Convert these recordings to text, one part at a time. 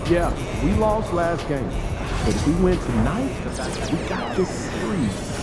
Yeah, we lost last game, but if we win tonight, we got this series.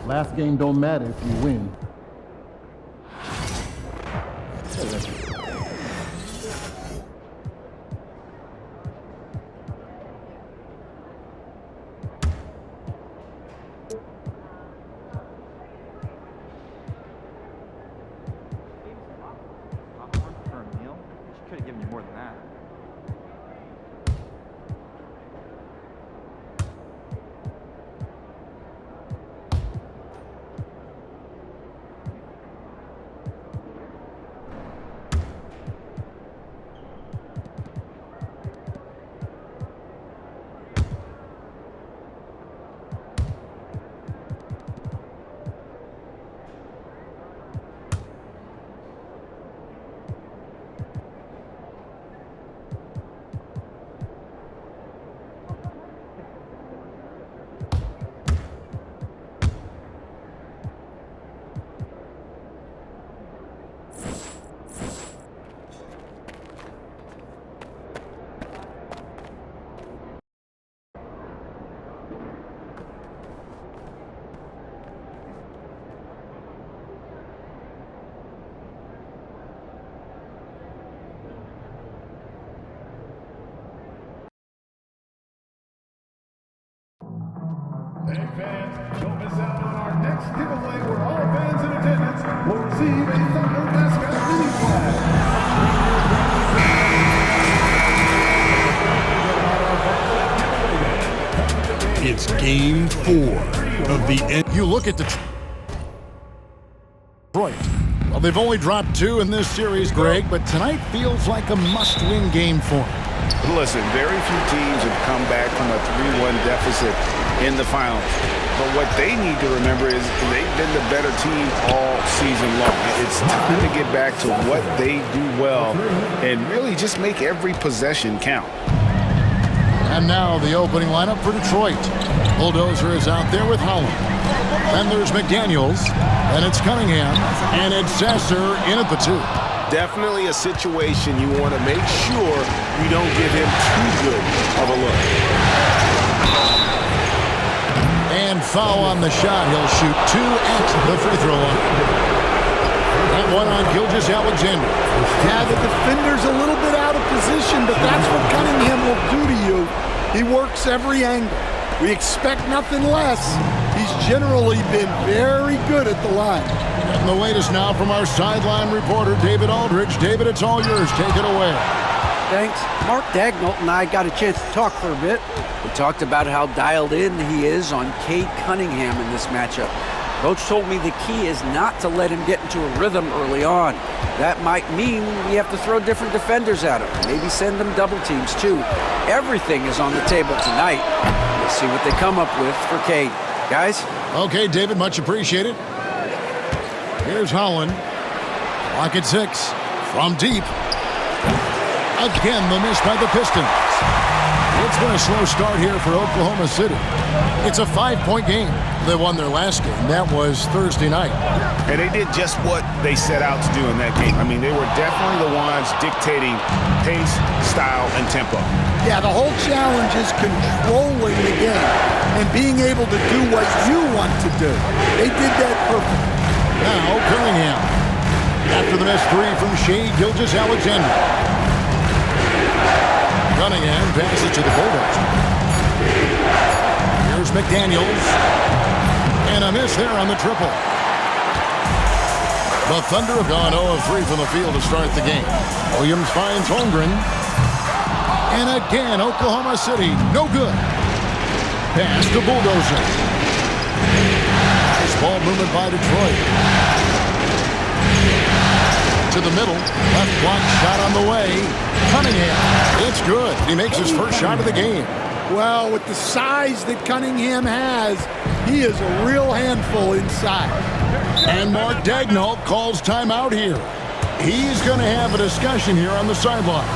Last game don't matter if you win. For a meal? She could have given you more than that. Hey fans, don't miss out on our next giveaway where all fans in attendance will receive a Thunder mascot mini flag. It's game 4 of the end. You look at Detroit. Well, they've only dropped 2 in this series, Greg, but tonight feels like a must-win game for them. Listen, very few teams have come back from a 3-1 deficit in the finals. But what they need to remember is they've been the better team all season long. It's time to get back to what they do well and really just make every possession count. And now the opening lineup for Detroit. Bulldozer is out there with Holland. Then there's McDaniels, and it's Cunningham, and it's Sasser in at the 2. Definitely a situation you want to make sure you don't give him too good of a look. And foul on the shot. He'll shoot 2 at the free throw line. That one on Gilgeous-Alexander. Yeah, the defender's a little bit out of position, but that's what Cunningham will do to you. He works every angle. We expect nothing less. He's generally been very good at the line. And the latest now from our sideline reporter, David Aldridge. David, it's all yours. Take it away. Thanks. Mark Dagnall and I got a chance to talk for a bit. We talked about how dialed in he is on Cade Cunningham in this matchup. Coach told me the key is not to let him get into a rhythm early on. That might mean we have to throw different defenders at him, maybe send them double teams too. Everything is on the table tonight. Let's see what they come up with for Cade. Guys? Okay, David, much appreciated. Here's Holland. Clock at 6. From deep. Again, the miss by the Pistons. It's been a slow start here for Oklahoma City. It's a 5-point game. They won their last game. That was Thursday night. And they did just what they set out to do in that game. I mean, they were definitely the ones dictating pace, style, and tempo. Yeah, the whole challenge is controlling the game and being able to do what you want to do. They did that perfectly. Now, Cunningham. After the missed three from Shea Gilgeous-Alexander. Cunningham passes to the Bulldogs. Here's McDaniels. And a miss there on the triple. The Thunder have gone 0 of 3 from the field to start the game. Williams finds Holmgren. And again, Oklahoma City, no good. Pass to Bulldozer. Nice ball movement by Detroit. To the middle. Left block shot on the way. Cunningham. It's good. He makes his first shot of the game. Well, with the size that Cunningham has, he is a real handful inside. And Mark Daigneault calls timeout here. He's going to have a discussion here on the sideline.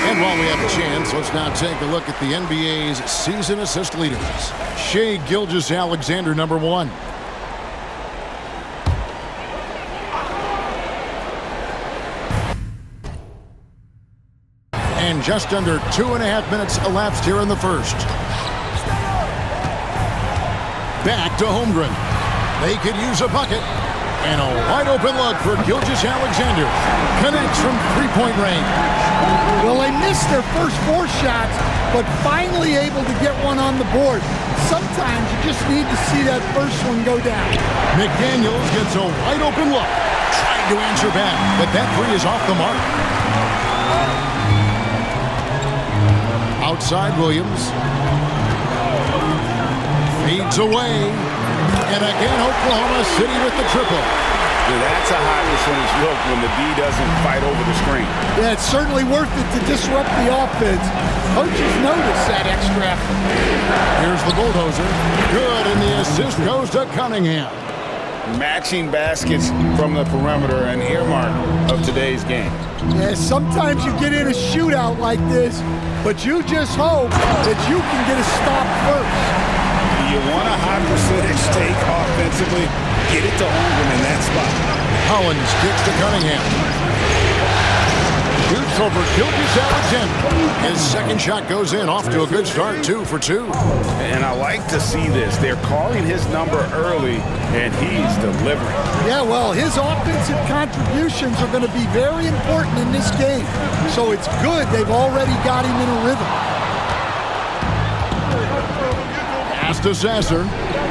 And while we have a chance, let's now take a look at the NBA's season assist leaders. Shea Gilgeous-Alexander, number 1. And just under 2.5 minutes elapsed here in the first. Back to Holmgren. They could use a bucket. And a wide open look for Gilgeous-Alexander. Connects from three-point range. Well, they missed their first 4 shots, but finally able to get one on the board. Sometimes you just need to see that first one go down. McDaniels gets a wide open look. Trying to answer back, but that three is off the mark. Outside Williams. Feeds away. And again, Oklahoma City with the triple. Yeah, that's a high percentage look when the D doesn't fight over the screen. Yeah, it's certainly worth it to disrupt the offense. Coaches notice that extra effort. Here's the Bulldozer. Good, and the assist goes to Cunningham. Matching baskets from the perimeter, an earmark of today's game. Yeah, sometimes you get in a shootout like this, but you just hope that you can get a stop first. You want a high percentage take offensively, get it to Holmgren in that spot. Collins kicks to Cunningham. Shoots over Gilgeous-Alexander. His second shot goes in, off to a good start, 2 for 2. And I like to see this. They're calling his number early, and he's delivering. Yeah, well, his offensive contributions are going to be very important in this game. So it's good they've already got him in a rhythm. Pass to Sasser.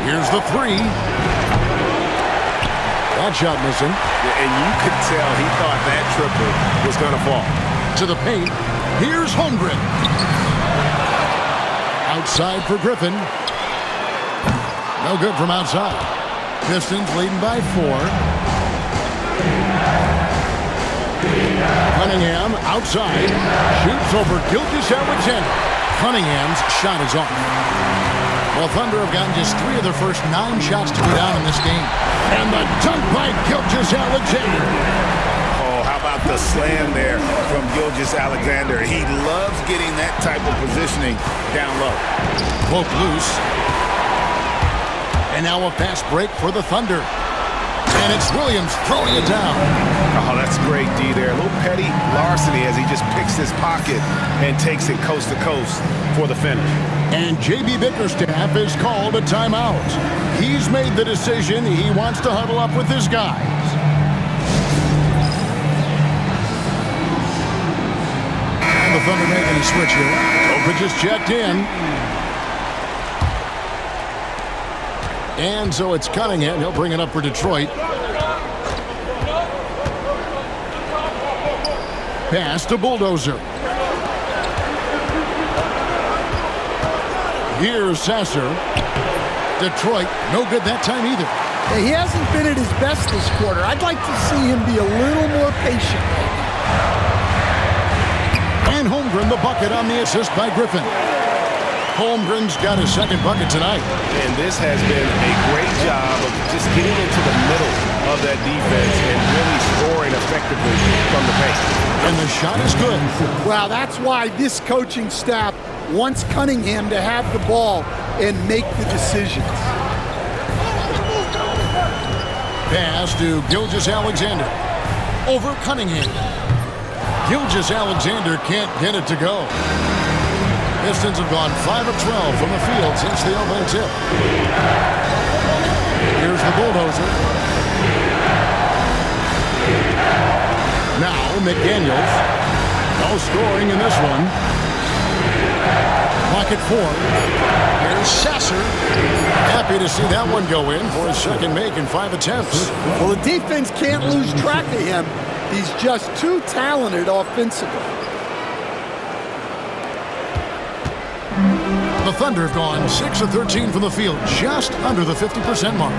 Here's the three. That shot missing. And you could tell he thought that triple was going to fall. To the paint. Here's Holmgren. Outside for Griffin. No good from outside. Pistons leading by 4. Cunningham outside. Shoots over Gilgeous-Alexander. Cunningham's shot is off. Well, Thunder have gotten just 3 of their first 9 shots to go down in this game. And the dunk by Gilgeous-Alexander. Oh, how about the slam there from Gilgeous-Alexander? He loves getting that type of positioning down low. Poke loose. And now a fast break for the Thunder. And it's Williams throwing it down. Oh, that's great D there. A little petty larceny as he just picks his pocket and takes it coast to coast for the finish. And J.B. Bickerstaff has called a timeout. He's made the decision. He wants to huddle up with his guys. And the Thunder making a switch here. Topic just checked in. And so it's Cunningham. He'll bring it up for Detroit. Pass to Bulldozer. Here's Sasser. Detroit, no good that time either. He hasn't been at his best this quarter. I'd like to see him be a little more patient. And Holmgren Holmgren the bucket on the assist by Griffin. Holmgren's got his second bucket tonight. And this has been a great job of just getting into the middle of that defense and really scoring effectively from the paint. And the shot is good. Wow, that's why this coaching staff wants Cunningham to have the ball and make the decisions. Pass to Gilgeous-Alexander. Over Cunningham. Gilgeous-Alexander can't get it to go. Pistons have gone 5 of 12 from the field since the opening tip. Here's the bulldozer. Now McDaniels. No scoring in this one. Clock at 4. Here's Sasser. Happy to see that one go in for his second make in 5 attempts. Well, the defense can't lose track of him. He's just too talented offensively. The Thunder have gone 6 of 13 from the field, just under the 50% mark.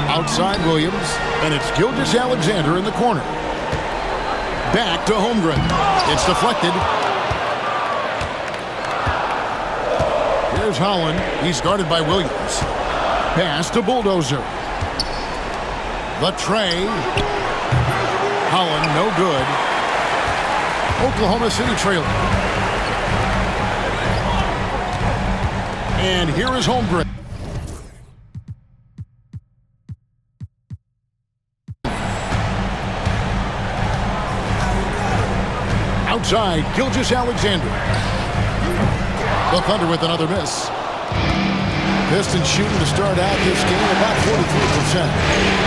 Outside Williams, and it's Gilgeous-Alexander in the corner. Back to Holmgren. It's deflected. Here's Holland. He's guarded by Williams. Pass to Bulldozer. The tray. Holland, no good. Oklahoma City trailing. And here is Holmgren. Outside, Gilgeous-Alexander. The Thunder with another miss. Pistons shooting to start out this game about 43%.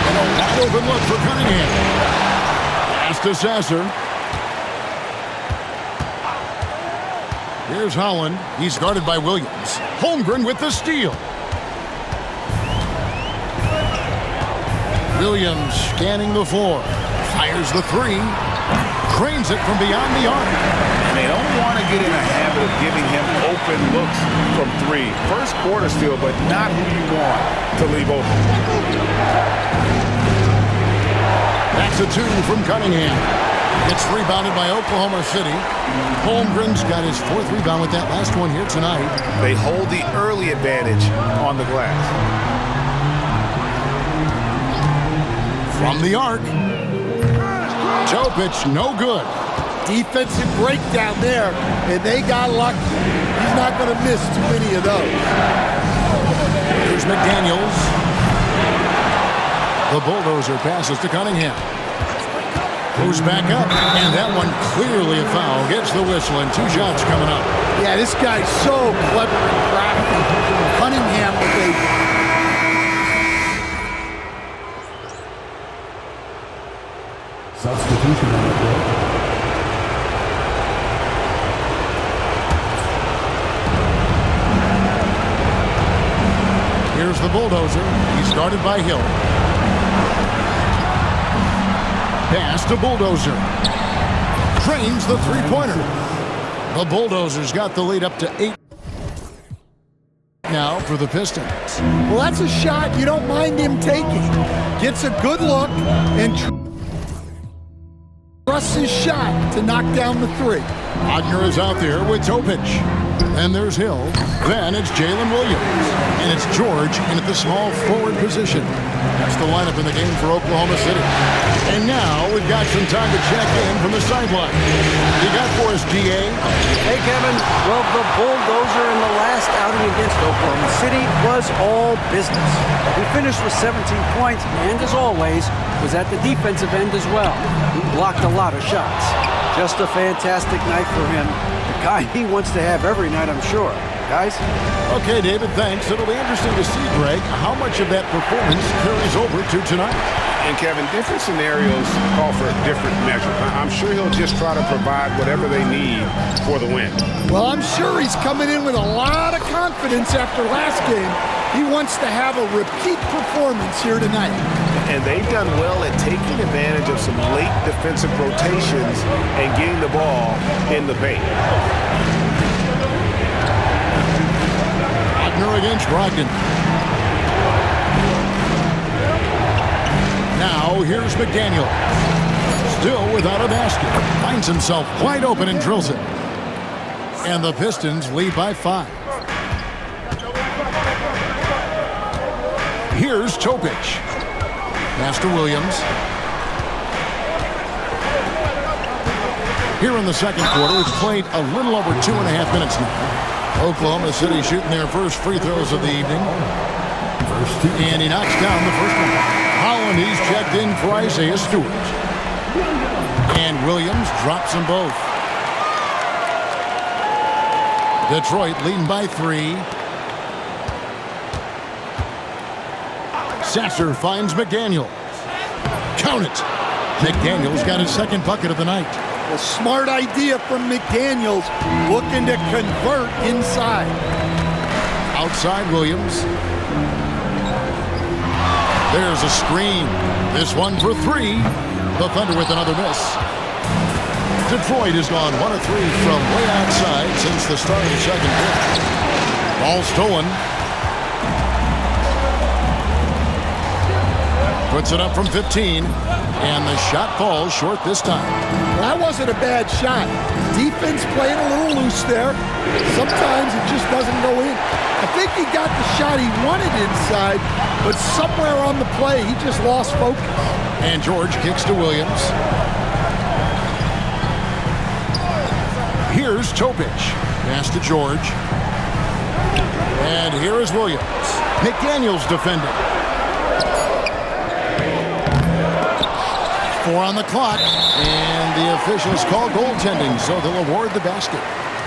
And a wide open look for Cunningham. Pass to Sasser. Here's Holland. He's guarded by Williams. Holmgren with the steal. Williams scanning the floor. Fires the three. Cranes it from beyond the arc. And they don't want to get in a habit of giving him open looks from three. First quarter steal, but not who you want to leave open. That's a 2 from Cunningham. It's rebounded by Oklahoma City. Holmgren's got his 4th rebound with that last one here tonight. They hold the early advantage on the glass. From the arc. Topic, no good. Defensive breakdown there, and they got lucky. He's not going to miss too many of those. Here's McDaniels. The bulldozer passes to Cunningham. Goes back up, and that one clearly a foul. Gets the whistle, and 2 shots coming up. Yeah, this guy's so clever and crafty. Cunningham with a Substitution on the court. Here's the bulldozer. He's guarded by Hill. Pass to Bulldozer. Cranes the three-pointer. The Bulldozer's got the lead up to 8 now for the Pistons. well, that's a shot you don't mind him taking. Gets a good look and trusts his shot to knock down the 3. Wagner is out there with Topic. And there's Hill. Then it's Jalen Williams. And it's George in at the small forward position. That's the lineup in the game for Oklahoma City. And now we've got some time to check in from the sideline. You got for us, GA? Hey, Kevin. Well, the bulldozer in the last outing against Oklahoma City was all business. He finished with 17 points and, as always, was at the defensive end as well. He blocked a lot of shots. Just a fantastic night for him. The kind he wants to have every night, I'm sure. Guys? Okay, David, thanks. It'll be interesting to see, Greg, how much of that performance carries over to tonight. And Kevin, different scenarios call for a different measure. I'm sure he'll just try to provide whatever they need for the win. Well, I'm sure he's coming in with a lot of confidence after last game. He wants to have a repeat performance here tonight. And they've done well at taking advantage of some late defensive rotations and getting the ball in the paint. Wagner against Brogdon. Now here's McDaniel. Still without a basket. Finds himself wide open and drills it. And the Pistons lead by 5. Here's Topic. Pass to Williams. Here in the second quarter, it's played a little over 2.5 minutes now. Oklahoma City shooting their first free throws of the evening. And he knocks down the first one. Holland, he's checked in for Isaiah Stewart. And Williams drops them both. Detroit leading by 3. Sasser finds McDaniels. Count it. McDaniels got his second bucket of the night. A smart idea from McDaniels, looking to convert inside. Outside Williams. There's a screen. This one for 3. The Thunder with another miss. Detroit has gone 1 of 3 from way outside since the start of the second quarter. Ball stolen. Puts it up from 15, and the shot falls short this time. That wasn't a bad shot. Defense playing a little loose there. Sometimes it just doesn't go in. I think he got the shot he wanted inside, but somewhere on the play, he just lost focus. And George kicks to Williams. Here's Topic. Pass to George. And here is Williams. McDaniels defending. 4 on the clock, and the officials call goaltending, so they'll award the basket.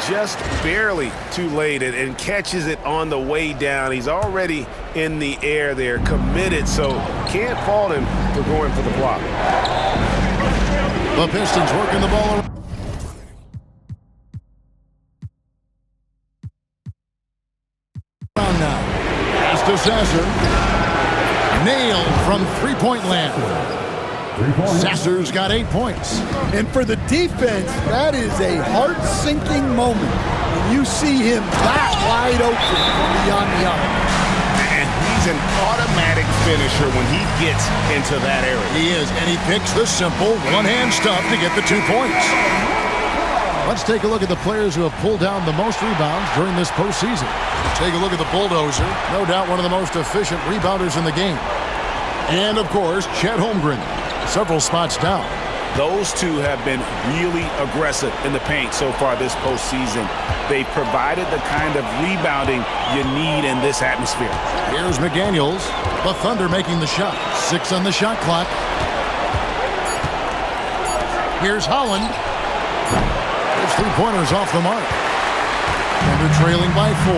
Just barely too late and catches it on the way down. He's already in the air there, committed, so can't fault him for going for the block. The Pistons working the ball around. Now, pass to Sasser. Nailed from three-point land. Sasser's got 8 points. And for the defense, that is a heart-sinking moment when you see him that wide open from beyond the arc. And he's an automatic finisher when he gets into that area. He is, and he picks the simple one-hand stuff to get the 2 points. Let's take a look at the players who have pulled down the most rebounds during this postseason. Take a look at the Bulldozer, no doubt one of the most efficient rebounders in the game. And, of course, Chet Holmgren, several spots down. Those two have been really aggressive in the paint so far this postseason. They provided the kind of rebounding you need in this atmosphere. Here's McDaniels. The Thunder making the shot. 6 on the shot clock. Here's Holland. His 3-pointers off the mark. Thunder trailing by 4.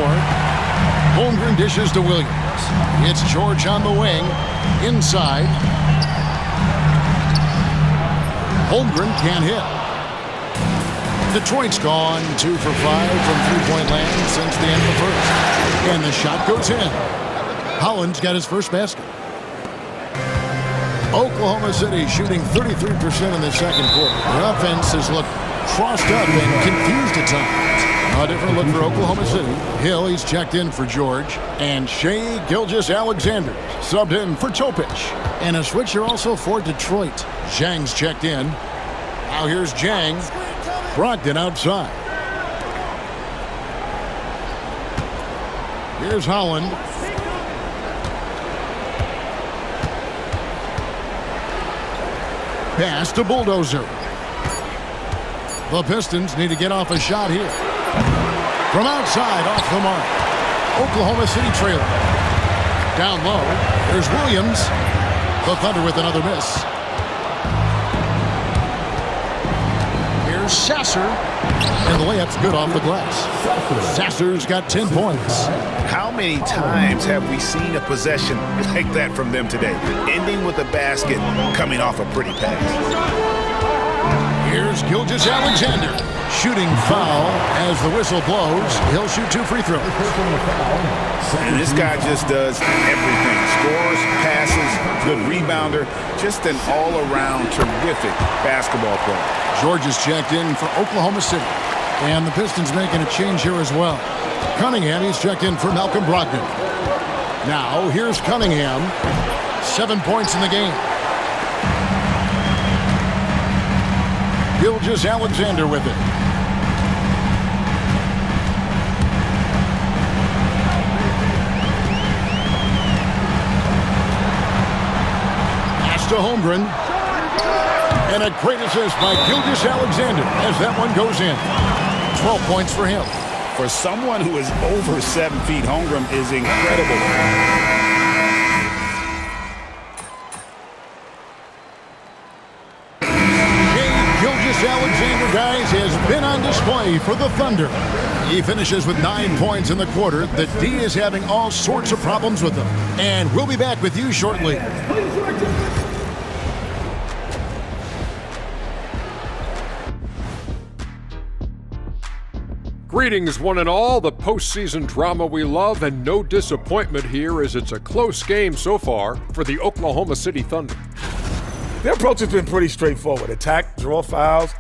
Holmgren dishes to Williams. It's George on the wing. Inside. Holmgren can't hit. Detroit's gone 2 for 5 from three-point land since the end of the first. And the shot goes in. Holland's got his first basket. Oklahoma City shooting 33% in the second quarter. Their offense has looked crossed up and confused at times. A different look for Oklahoma City. Hill, he's checked in for George. And Shai Gilgeous-Alexander subbed in for Topic. And a switcher also for Detroit. Zhang's checked in. Now here's Zhang. Brogdon outside. Here's Holland. Pass to Bulldozer. The Pistons need to get off a shot here. From outside, off the mark. Oklahoma City trailing. Down low, there's Williams. The Thunder with another miss. Here's Sasser. And the layup's good off the glass. Sasser's got 10 points. How many times have we seen a possession like that from them today? Ending with a basket, coming off a pretty pass. Here's Gilgeous-Alexander. Shooting foul as the whistle blows. He'll shoot 2 free throws. And this guy just does everything. Scores, passes, good rebounder. Just an all-around terrific basketball player. George is checked in for Oklahoma City. And the Pistons making a change here as well. Cunningham, he's checked in for Malcolm Brogdon. Now, here's Cunningham. 7 points in the game. Gilgeous-Alexander with it. Pass to Holmgren. And a great assist by Gilgeous-Alexander as that one goes in. 12 points for him. For someone who is over 7 feet, Holmgren is incredible. Gilgeous-Alexander, guys, has been on display for the Thunder. He finishes with 9 points in the quarter. The D is having all sorts of problems with him. And we'll be back with you shortly. Greetings, one and all. The postseason drama we love, and no disappointment here as it's a close game so far for the Oklahoma City Thunder. Their approach has been pretty straightforward. Attack, draw fouls,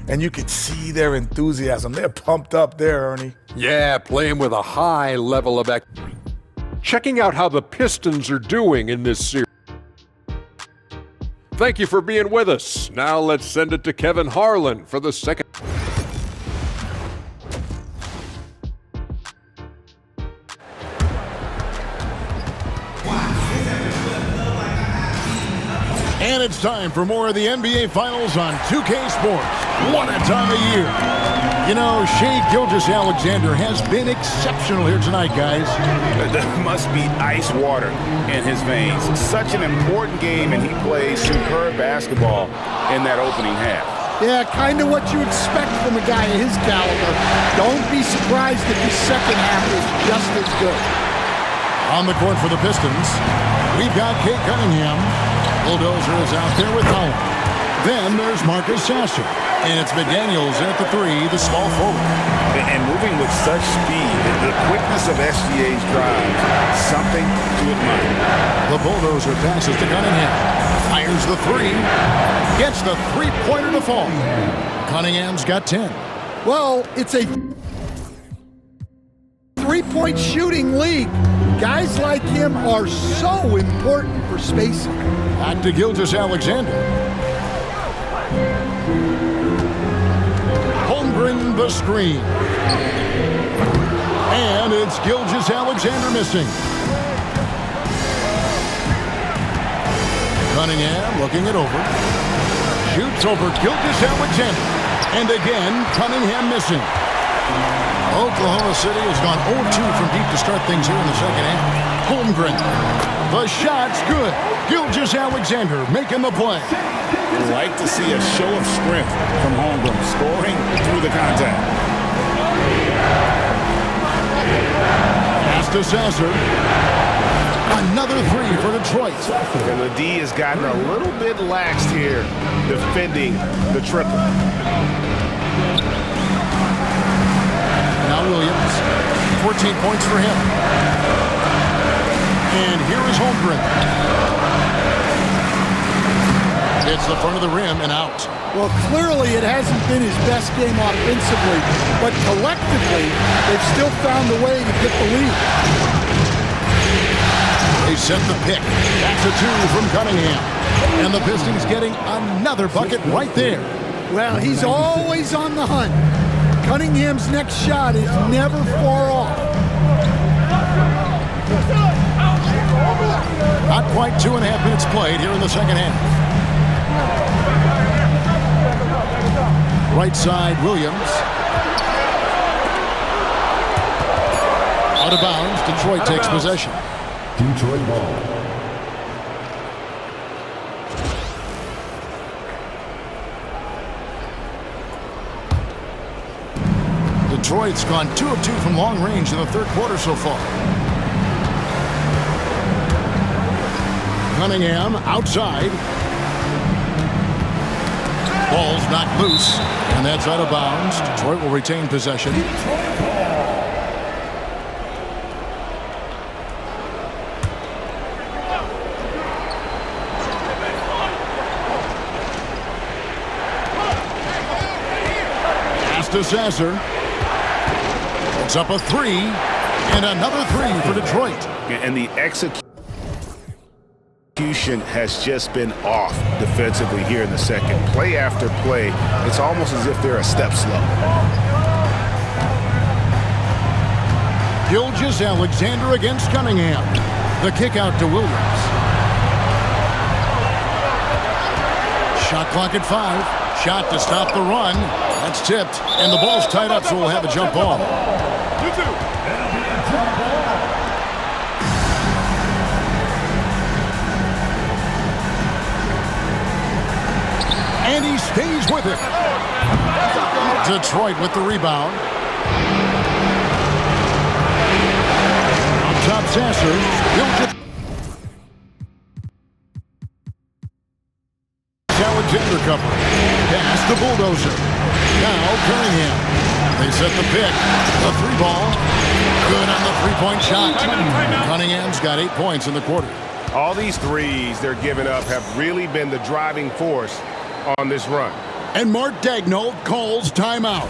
and you can see their enthusiasm. They're pumped up there, Ernie. Yeah, playing with a high level of checking out how the Pistons are doing in this series. Thank you for being with us. Now let's send it to Kevin Harlan for the second. And it's time for more of the NBA Finals on 2K Sports. What a time of year. You know, Shai Gilgeous-Alexander has been exceptional here tonight, guys. There must be ice water in his veins. Such an important game, and he plays superb basketball in that opening half. Yeah, kind of what you expect from a guy of his caliber. Don't be surprised if his second half is just as good. On the court for the Pistons, we've got Kate Cunningham. Bulldozer is out there with Holland. Then there's Marcus Sasser. And it's McDaniels at the 3, the small forward. And moving with such speed, the quickness of SGA's drive, something to admire. The Bulldozer passes to Cunningham. Fires the 3. Gets the three-pointer to fall. Cunningham's got 10. Well, it's a three-point shooting league. Guys like him are so important for spacing. Back to Gilgeous-Alexander. Holmgren the screen. And it's Gilgeous-Alexander missing. Cunningham looking it over. Shoots over Gilgeous-Alexander. And again, Cunningham missing. Oklahoma City has gone 0-2 from deep to start things here in the second half. Holmgren. The shot's good. Gilgeous-Alexander making the play. We'd like to see a show of strength from Holmgren, scoring through the contact. Pass to Sasser. Another 3 for Detroit. And the D has gotten a little bit laxed here, defending the triple. Now Williams, 14 points for him. And here is Holmgren. It's the front of the rim and out. Well, clearly it hasn't been his best game offensively, but collectively, they've still found a way to get the lead. They set the pick. That's a 2 from Cunningham. And the Pistons getting another bucket right there. Well, he's always on the hunt. Cunningham's next shot is never far off. Not quite 2.5 minutes played here in the second half. Right side, Williams. Out of bounds, Detroit takes possession. Detroit ball. Detroit's gone 2 of 2 from long range in the third quarter so far. Cunningham outside. Ball's knocked loose, and that's out of bounds. Detroit will retain possession. Pass to Sasser. It's up a 3, and another 3 for Detroit. And the execution execution has just been off defensively here in the second. Play after play, it's almost as if they're a step slow. Gilgeous Alexander against Cunningham. The kick out to Williams. Shot clock at 5. Shot to stop the run. That's tipped, and the ball's tied up, so we'll have a jump ball. And he stays with it. Detroit with the rebound. On top, Sasser. Alexander cover. Pass the Bulldozer. Now Cunningham. They set the pick. The 3-ball. Good on the 3-point shot. Cunningham's got 8 points in the quarter. All these threes they're giving up have really been the driving force on this run. And Mark Daigneault calls timeout.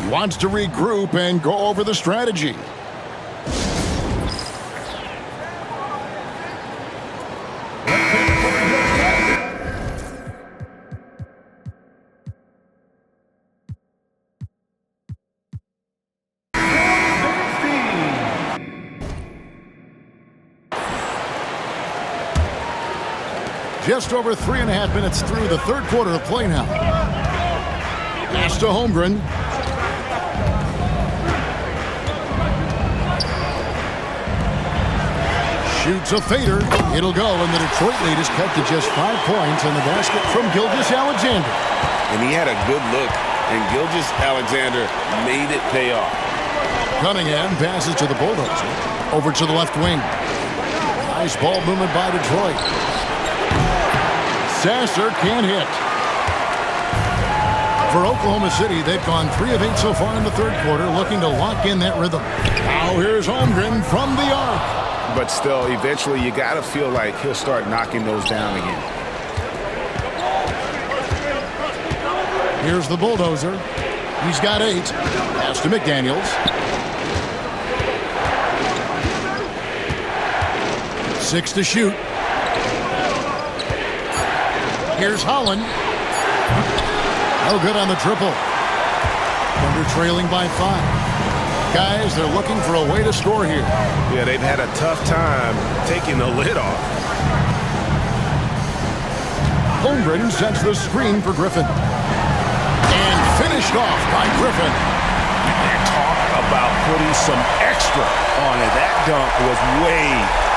He wants to regroup and go over the strategy. Just over 3.5 minutes through the third quarter of play now. Pass to Holmgren. Shoots a fader. It'll go, and the Detroit lead is cut to just 5 points on the basket from Gilgeous Alexander. And he had a good look, and Gilgeous Alexander made it pay off. Cunningham passes to the Bulldozer. Over to the left wing. Nice ball movement by Detroit. Sasser can't hit. For Oklahoma City, they've gone 3 of 8 so far in the third quarter, looking to lock in that rhythm. Now here's Holmgren from the arc. But still, eventually, you got to feel like he'll start knocking those down again. Here's the Bulldozer. He's got 8. Pass to McDaniels. 6 to shoot. Here's Holland. No good on the triple. Thunder trailing by 5. Guys, they're looking for a way to score here. Yeah, they've had a tough time taking the lid off. Holmgren sets the screen for Griffin. And finished off by Griffin. Talk about putting some extra on it. That dunk was way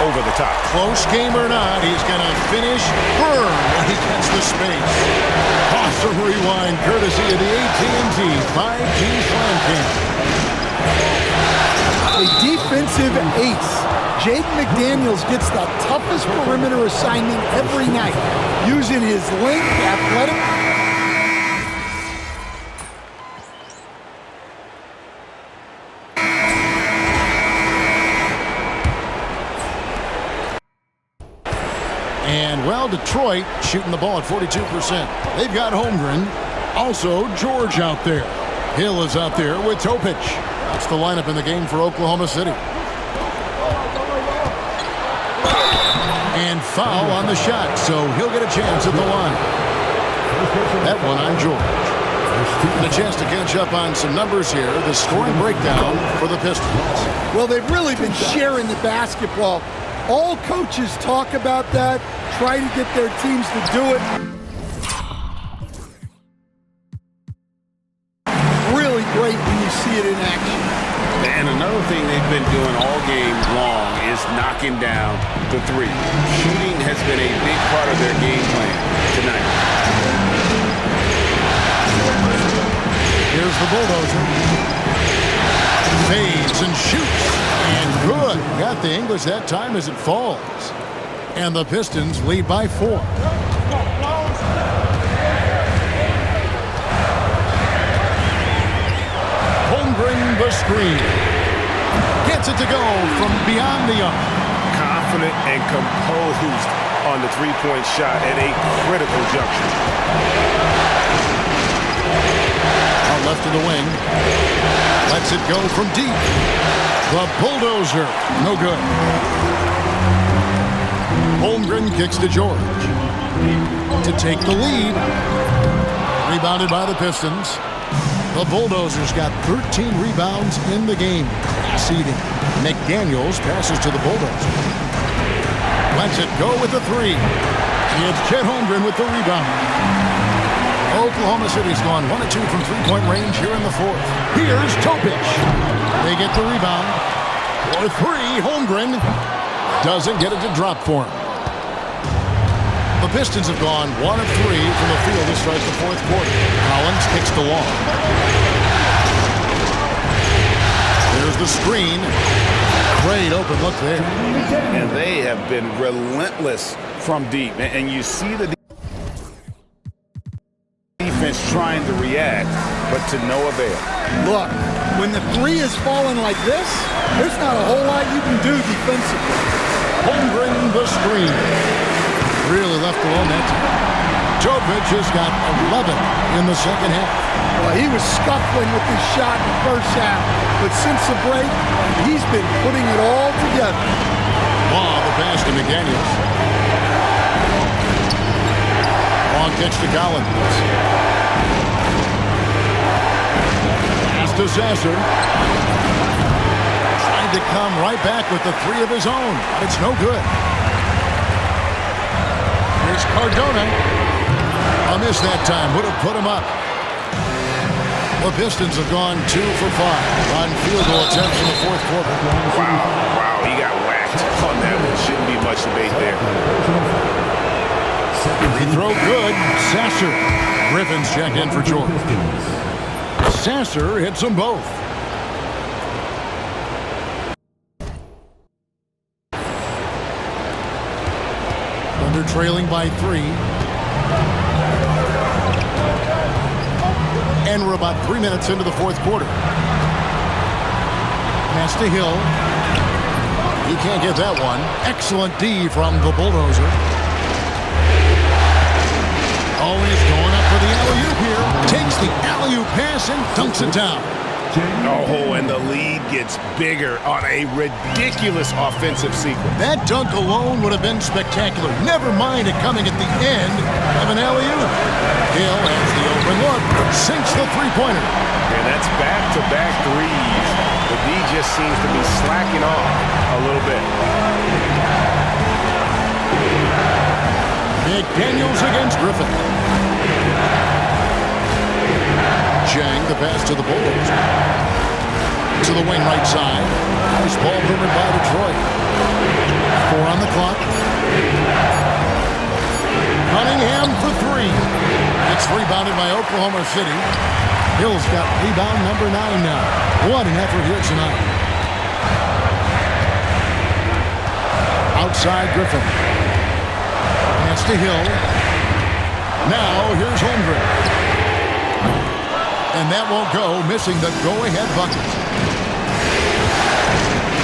over the top. Close game or not, he's going to finish firm when he gets the space. Awesome rewind courtesy of the AT&T 5G Slam Cam. A defensive ace. Jaden McDaniels gets the toughest perimeter assignment every night, using his length, athletic. And, well, Detroit shooting the ball at 42%. They've got Holmgren. Also, George out there. Hill is out there with Topic. That's the lineup in the game for Oklahoma City. And foul on the shot, so he'll get a chance at the line. That one on George. And a chance to catch up on some numbers here. The scoring breakdown for the Pistons. Well, they've really been sharing the basketball. All coaches talk about that, try to get their teams to do it. Really great when you see it in action. And another thing they've been doing all game long is knocking down the 3. Shooting has been a big part of their game plan tonight. Here's the Bulldozer. Fades and shoots. And good. Got the English that time as it falls. And the Pistons lead by 4. Holmgren the screen. Gets it to go from beyond the arc. Confident and composed on the 3-point shot at a critical juncture. Out left of the wing. Lets it go from deep. The Bulldozer. No good. Holmgren kicks to George. To take the lead. Rebounded by the Pistons. The Bulldozers got 13 rebounds in the game. Seeding. McDaniels passes to the Bulldozers. Lets it go with the three. It's Chet Holmgren with the rebound. Oklahoma City's gone 1 of 2 from three-point range here in the fourth. Here's Topic. They get the rebound. For three, Holmgren doesn't get it to drop for him. The Pistons have gone 1 of 3 from the field to start the fourth quarter. Collins kicks to Long. There's the screen. Great open look there. And they have been relentless from deep. And you see the defense trying to react, but to no avail. Look, when the three is falling like this, there's not a whole lot you can do defensively. Holmgren the screen. Really left alone that time. Topic has got 11 in the second half. Well, he was scuffling with his shot in the first half, but since the break, he's been putting it all together. Long the pass to McDaniels. Long pitch to Collins. Pass to Sasser. Tried to come right back with the three of his own, but it's no good. Here's Cardona. A miss that time. Would have put him up. The Pistons have gone 2 for 5 on field goal attempts in the fourth quarter. Wow, he got whacked on that one. Shouldn't be much debate there. Free throw good. Sasser. Griffin's checked in for George. Sasser hits them both. Thunder trailing by 3. And we're about 3 minutes into the fourth quarter. Pass to Hill. He can't get that one. Excellent D from the Bulldozer. Oh, he's going up for the alley-oop here. Takes the alley-oop pass and dunks it down. Oh, and the lead gets bigger on a ridiculous offensive sequence. That dunk alone would have been spectacular. Never mind it coming at the end of an alley-oop. Hill has the open look. Sinks the three-pointer. And that's back-to-back threes. The D just seems to be slacking off a little bit. McDaniels against Griffin. Chang, the pass to the Bulls. To the wing right side. Nice ball movement by Detroit. 4 on the clock. Cunningham for 3. It's rebounded by Oklahoma City. Hill's got rebound number 9 now. What an effort here tonight. Outside Griffin. Pass to Hill. Now here's Holmgren. And that won't go, missing the go-ahead bucket.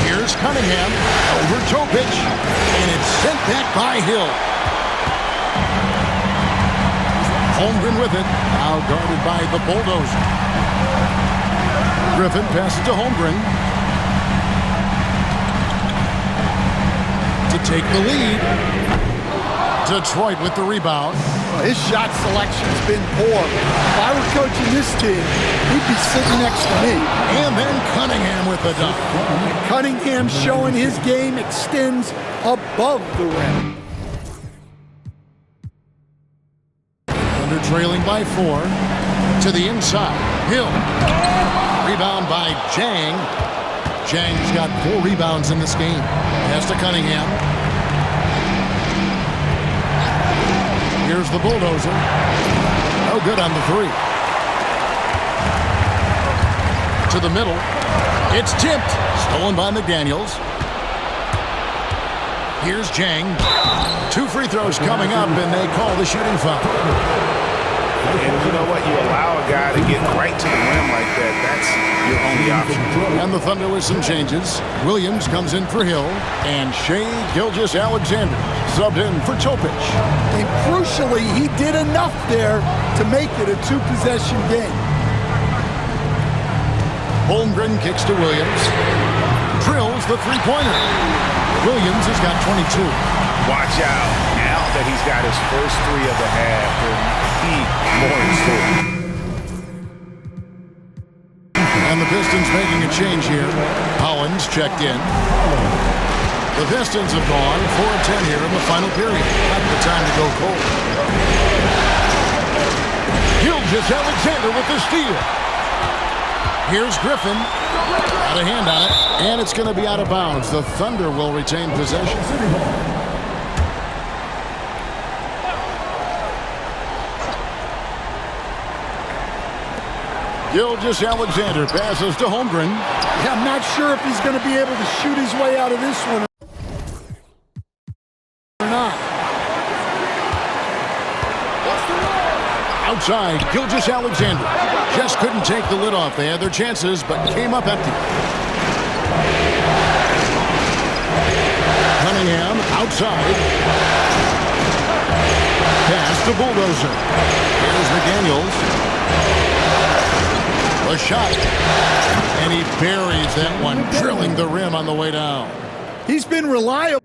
Here's Cunningham over Topic, and it's sent back by Hill. Holmgren with it, now guarded by the Bulldozer. Griffin passes to Holmgren. To take the lead. Detroit with the rebound. Well, his shot selection's been poor. If I were coaching this team, he'd be sitting next to me. And then Cunningham with the dunk. And Cunningham showing his game extends above the rim. Under trailing by 4. To the inside. Hill. Rebound by Jang. Jang's got 4 rebounds in this game. Pass to Cunningham. Here's the Bulldozer. No good on the 3. To the middle. It's tipped. Stolen by McDaniels. Here's Jang. 2 free throws coming up, and they call the shooting foul. And you know what? You allow a guy to get right to the rim like that. That's your only option. And the Thunder with some changes. Williams comes in for Hill. And Shea Gilgeous-Alexander subbed in for Topic. And crucially, he did enough there to make it a 2-possession game. Holmgren kicks to Williams. Drills the three-pointer. Williams has got 22. Watch out. Now that he's got his first three of the half, there'll be more in store. And the Pistons making a change here. Hollins checked in. The Pistons have gone 4 of 10 here in the final period. Not the time to go cold. Gilgeous-Alexander with the steal. Here's Griffin. Got a hand on it, and it's going to be out of bounds. The Thunder will retain possession. Gilgeous-Alexander passes to Holmgren. Yeah, I'm not sure if he's going to be able to shoot his way out of this one or not. Outside, Gilgeous-Alexander just couldn't take the lid off. They had their chances, but came up empty. Cunningham outside. Pass to Bulldozer. Here's McDaniels. A shot. And he buries that one, drilling the rim on the way down. He's been reliable.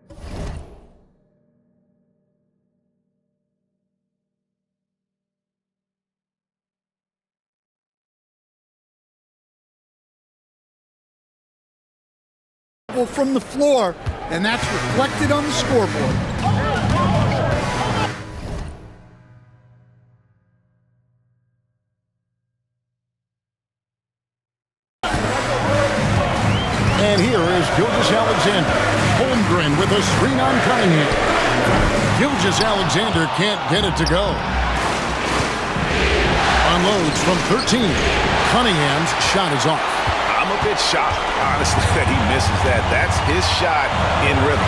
From the floor, and that's reflected on the scoreboard. And here is Gilgeous-Alexander. Holmgren with a screen on Cunningham. Gilgeous-Alexander can't get it to go. Unloads from 13. Cunningham's shot is off. I'm a bit shocked, honestly, that he misses that. That's his shot in rhythm.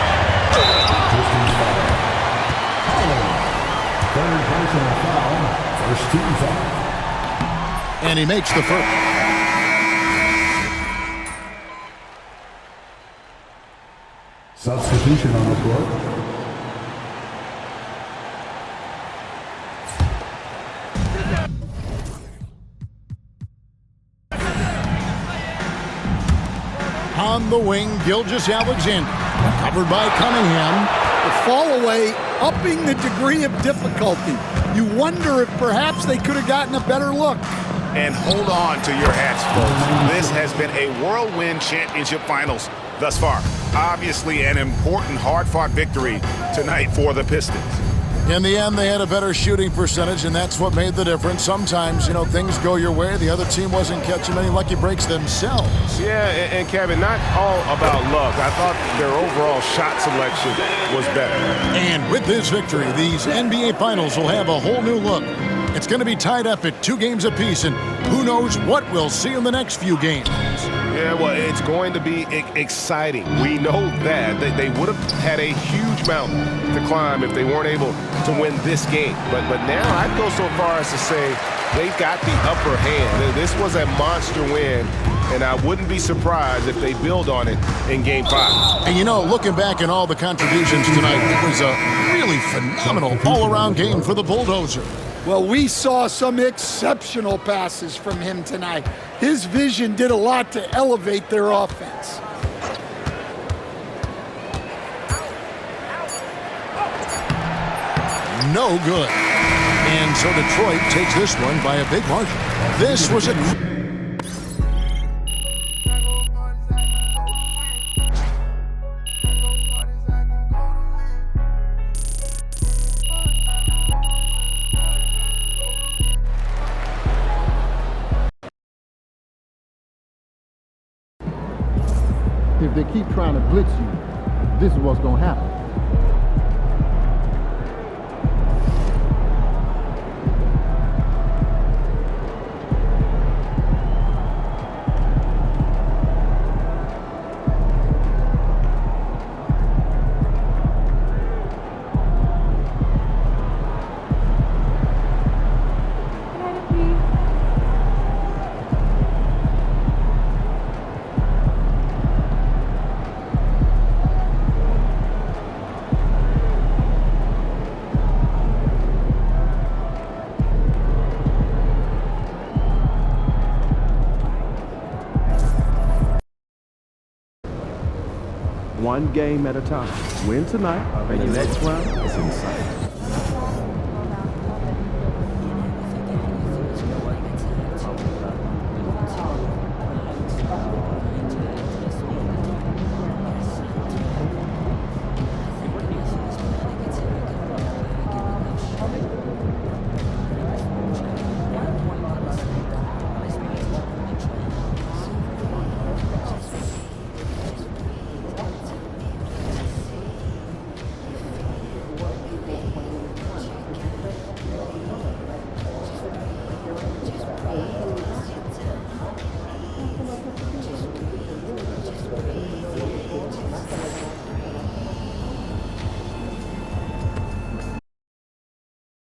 Third personal foul. First team foul. And he makes the first. Substitution on the court. On the wing, Gilgeous-Alexander. Covered by Cunningham. The fall away, upping the degree of difficulty. You wonder if perhaps they could have gotten a better look. And hold on to your hats, folks. This has been a whirlwind championship finals thus far. Obviously an important, hard-fought victory tonight for the Pistons. In the end, they had a better shooting percentage, and that's what made the difference. Sometimes, things go your way. The other team wasn't catching many lucky breaks themselves. Yeah, and Kevin, not all about luck. I thought their overall shot selection was better. And with this victory, these NBA Finals will have a whole new look. It's going to be tied up at 2 games apiece, and who knows what we'll see in the next few games. Yeah, well, it's going to be exciting. We know that. They would have had a huge mountain to climb if they weren't able to win this game. But now I'd go so far as to say they've got the upper hand. This was a monster win, and I wouldn't be surprised if they build on it in Game 5. And looking back at all the contributions tonight, it was a really phenomenal all-around game for the Bulldozer. Well, we saw some exceptional passes from him tonight. His vision did a lot to elevate their offense. No good. And so Detroit takes this one by a big margin. This was a... If they keep trying to blitz you, this is what's going to happen. one game at a time. Win tonight, and the next round is in sight.